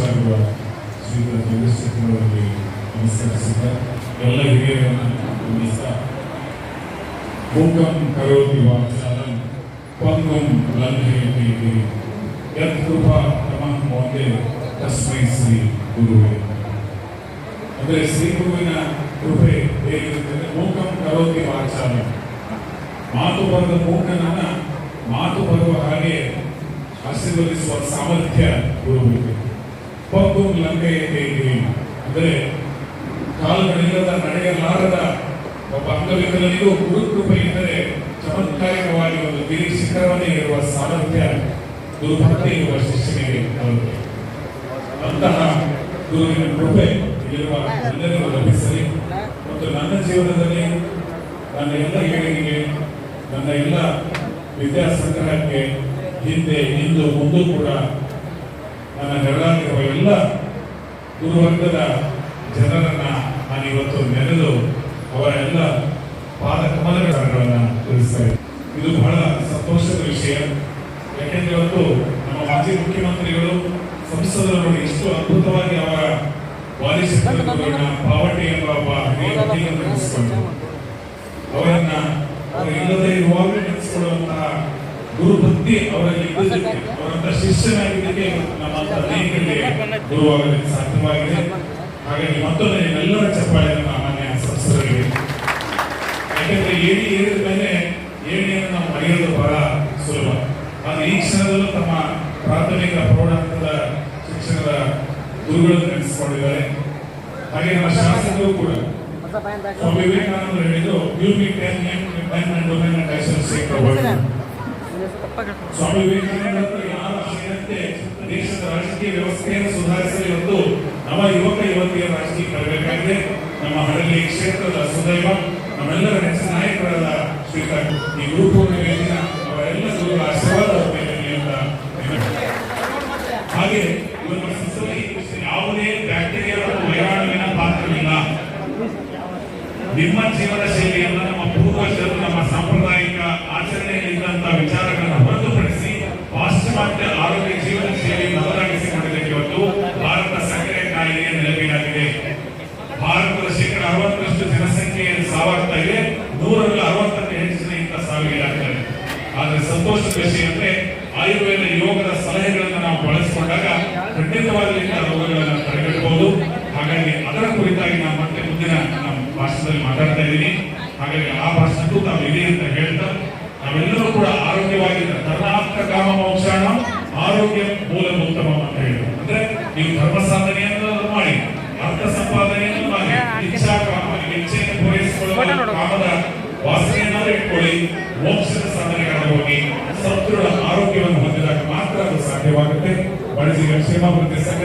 ಅಧ್ಯಕ್ಷರಾಗಿರುವ ಶ್ರೀಯುತ ಚಂದ್ರಶೇಖರ್ ಅವರಿಗೆ ನಮಸ್ಕರಿಸುತ್ತಾ ಎಲ್ಲ ಹಿರಿಯರನ್ನು ವಂದಿಸುತ್ತಾ ಮೂಕಂ ಕರೋತಿ ವಾಚಾಲಂ ಪಂಗುಂ ಲಂಘಯತೆ ಗಿರಿಂ ಯತ್ ಕೃಪಾ ತಮಃ ಮೋದೆ ತಸ್ಮೈ ಶ್ರೀ ಗುರುವೇ. ಅಂದರೆ ಶ್ರೀ ಗುರುವಿನ ಕೃಪೆ ಹೇಗಿರುತ್ತದೆ? ಮೂಕಂ ಕರೋತಿ ವಾಚಾಲಂ, ಮಾತು ಬರೆದ ಮೂಕನನ್ನ ಮಾತು ಬರುವ ಹಾಗೆ ಆಶೀರ್ವದಿಸುವ ಸಾಮರ್ಥ್ಯ ಗುರುವಿಗೆ. ಪಂಗುಂ ಲಂಘಯತೆ ಗಿರಿಂ ಅಂದರೆ ಕಾಲುಗಳಿಲ್ಲದ ನಡೆಯಲಾರದ ಒಬ್ಬ ಅಂಗವಿಕಲನಿಗೂ ಗುರುಕೃಪೆ ಇದ್ದರೆ ಚಮತ್ಕಾರಿಕವಾಗಿ ಒಂದು ಗಿರಿ ಶಿಖರವನ್ನೇ ಇರುವ ಸಾಮರ್ಥ್ಯ ಗುರುಭಕ್ತಿ ಇರುವ ಶಿಷ್ಯನಿಗೆ ಬರುತ್ತೆ. ಅಂತಹ ಗುರುವಿನ ಕೃಪೆ ಇಲ್ಲಿರುವ ಎಲ್ಲರಿಗೂ ಲಭಿಸಲಿ ಮತ್ತು ನನ್ನ ಜೀವನದಲ್ಲಿ ನನ್ನ ಎಲ್ಲ ಏಳಿಗೆಗೆ, ನನ್ನ ಎಲ್ಲ ವಿದ್ಯಾಸಂಗ್ರಹಕ್ಕೆ ಹಿಂದೆ ಇಂದು ಮುಂದೂ ಕೂಡ ನನ್ನ ನೆರಳಾಗಿರುವ ಎಲ್ಲ ಗುರುವರ್ಗದ ಜನರನ್ನ ನಾನು ಇವತ್ತು ನೆನೆದು ಅವರ ಎಲ್ಲ ಪಾದ ಕಮಲಗಳನ್ನು ತಿಳಿಸ್ತೇನೆ. ಇದು ಬಹಳ ಸಂತೋಷದ ವಿಷಯ. ಯಾಕೆಂದ್ರೆ ಇವತ್ತು ನಮ್ಮ ಮಾಜಿ ಮುಖ್ಯಮಂತ್ರಿಗಳು ಸಂಸದರು ನೋಡಿ ಎಷ್ಟು ಅದ್ಭುತವಾಗಿ ಅವರ ವಾಲಿಶಕ್ತಿಗಳನ್ನ ಪಾವಟಿ ಎಂಬ ನೆನೆಸಿಕೊಂಡು ಅವರನ್ನ ಇಲ್ಲದೆ ಇರುವಾಗಲೂ ನೆನೆಸಿಕೊಳ್ಳುವಂತಹ ಗುರುಭಕ್ತಿ ಅವರಲ್ಲಿ ಇದ್ದಕ್ಕೆ, ಅವರಂತ ಶಿಷ್ಯನಾಗಿದ್ದಕ್ಕೆ ನಮ್ಮಂತ ಅನೇಕರಿಗೆ ಗುರುವಾಗಲಿಕ್ಕೆ ಸಾಧ್ಯವಾಗಿದೆ. ಹಾಗಾಗಿ ಮತ್ತೊಮ್ಮೆ ನಿಮ್ಮೆಲ್ಲರ ಚಪ್ಪಾಳೆಯನ್ನು ಮಾನ್ಯ ಸಂಸದರಿಗೆ. ಯಾಕೆಂದ್ರೆ ಏರಿದ ಮೇಲೆ ಏಣಿಯನ್ನು ನಾವು ಮರೆಯೋದು ಬಹಳ ಸುಲಭ. ಆದರೆ ಈ ಕ್ಷಣದಲ್ಲೂ ತಮ್ಮ ಪ್ರಾಥಮಿಕ ಪ್ರೌಢಾಂತದ ಶಿಕ್ಷಣದ ಗುರುಗಳನ್ನು ನೆನೆಸಿಕೊಂಡಿದ್ದಾರೆ. ಹಾಗೆ ನಮ್ಮ ಶಾಸಕರು ಕೂಡ ಸ್ವಾಮಿ ವಿವೇಕಾನಂದರು ಹೇಳಿದ್ರು, ಸ್ವಾಮಿ ವಿವೇಕಾನಂದರು ಯಾರ ಆಶಯದಂತೆ ದೇಶದ ರಾಜಕೀಯ ವ್ಯವಸ್ಥೆಯನ್ನು ಸುಧಾರಿಸಲು ಇವತ್ತು ನವ ಯುವಕ ಯುವತಿಯರ ರಾಜಕೀಯ ಬರಬೇಕಾಗಿದೆ. ನಮ್ಮ ಹಡಗಲಿ ಕ್ಷೇತ್ರದ ಸುದೈವ ನಮ್ಮೆಲ್ಲರ ನೆಚ್ಚಿನ ನಾಯಕರಾದ ಶ್ರೀಕಾಂತ ಈ ಗುರುಪೂರ್ಣ ವೇದಿನ ಅವರೆಲ್ಲ ಗುರುಗಳ ಆಶೀರ್ವಾದ ಅಂತ. ಹಾಗೆ ಯಾವುದೇ ಬ್ಯಾಕ್ಟೀರಿಯಾ ವೈರಾಣುವಿನ ಪಾತ್ರವಿಲ್ಲ. ನಿಮ್ಮ ಜೀವನ ಶೈಲಿಯನ್ನು ನಮ್ಮ ಪೂರ್ವಜರು ನಮ್ಮ ಸಾಂಪ್ರದಾಯಿಕ ಆಚರಣೆಯಲ್ಲಿದ್ದಂತಹ ವಿಚಾರಗಳನ್ನು ಹೊರತುಪಡಿಸಿ ಪಾಶ್ಚಿಮಾತ್ಯ ಆರೋಗ್ಯ ಜೀವನ ಶೈಲಿಯನ್ನು ಬದಲಾಗಿಸಿಕೊಂಡಿದ್ದಕ್ಕೆ ಇವತ್ತು ಭಾರತ ಸಕ್ಕರೆ ಕಾಯಿಲೆಯ ನೆಲೆಯಾಗಿದೆ. ಭಾರತದ ಶೇಕಡ 60% ಜನಸಂಖ್ಯೆ ಸಾವಾಗ್ತಾ ಇದೆ. 100ರಲ್ಲಿ 60ಕ್ಕೆ ಹೆಚ್ಚು ಜನ ಇಂಥ ಸಾವಿಗೀಡಾಗ್ತಾರೆ. ಆದ್ರೆ ಸಂತೋಷದ ವಿಷಯ ಅಂದ್ರೆ ಆಯುರ್ವೇದ ಯೋಗದ ಸಲಹೆಗಳನ್ನು ನಾವು ಬಳಸಿಕೊಂಡಾಗ ಖಂಡಿತವಾಗಲಿ ಇಂಥ ರೋಗಗಳನ್ನು ತಡೆಗಟ್ಟಬಹುದು. ಹಾಗಾಗಿ ಅದರ ಕುರಿತಾಗಿ ನಾವು ಮತ್ತೆ ಮುಂದಿನ ನಮ್ಮ ಭಾಷಣದಲ್ಲಿ ಮಾತಾಡ್ತಾ ಇದ್ದೀನಿ. ಹಾಗಾಗಿ ಆ ಭಾಷಣಕ್ಕೂ ತಾವು ಇದೆ ಅಂತ ಹೇಳ್ತಾ ನಾವೆಲ್ಲರೂ ಕೂಡ ಆರೋಗ್ಯವಾಗಿದ್ದ ಧರ್ಮಾರ್ಥ ಕಾಮ ಮೋಕ್ಷಾಣ ಆರೋಗ್ಯ ಮೂಲಭೂತಮ ಅಂತ ಹೇಳಿದ್ರು. ಅಂದ್ರೆ ನೀವು ಧರ್ಮ ಸಾಧನೆಯನ್ನು ಮಾಡಿ, ಅರ್ಥ ಸಂಪಾದನೆಯನ್ನು ಮಾಡಿ, ಇಚ್ಛಾ ಕಾಮ ಇಚ್ಛೆಯನ್ನು ಪೂರೈಸಿಕೊಳ್ಳುವ ಕಾಮದ ವಾಸನೆಯನ್ನಾದ್ರೂ ಇಟ್ಕೊಳ್ಳಿ, ಮೋಕ್ಷದ ಸಾಧನೆಗಾಗಿ ಹೋಗಿ ಸದೃಢ ಆರೋಗ್ಯವನ್ನು ಹೊಂದಿದಾಗ ಮಾತ್ರ ಅದು ಸಾಧ್ಯವಾಗುತ್ತೆ. ಬಳಸಿದ ಕ್ಷೇಮಾಭಿವೃದ್ಧಿ ಸಂಘ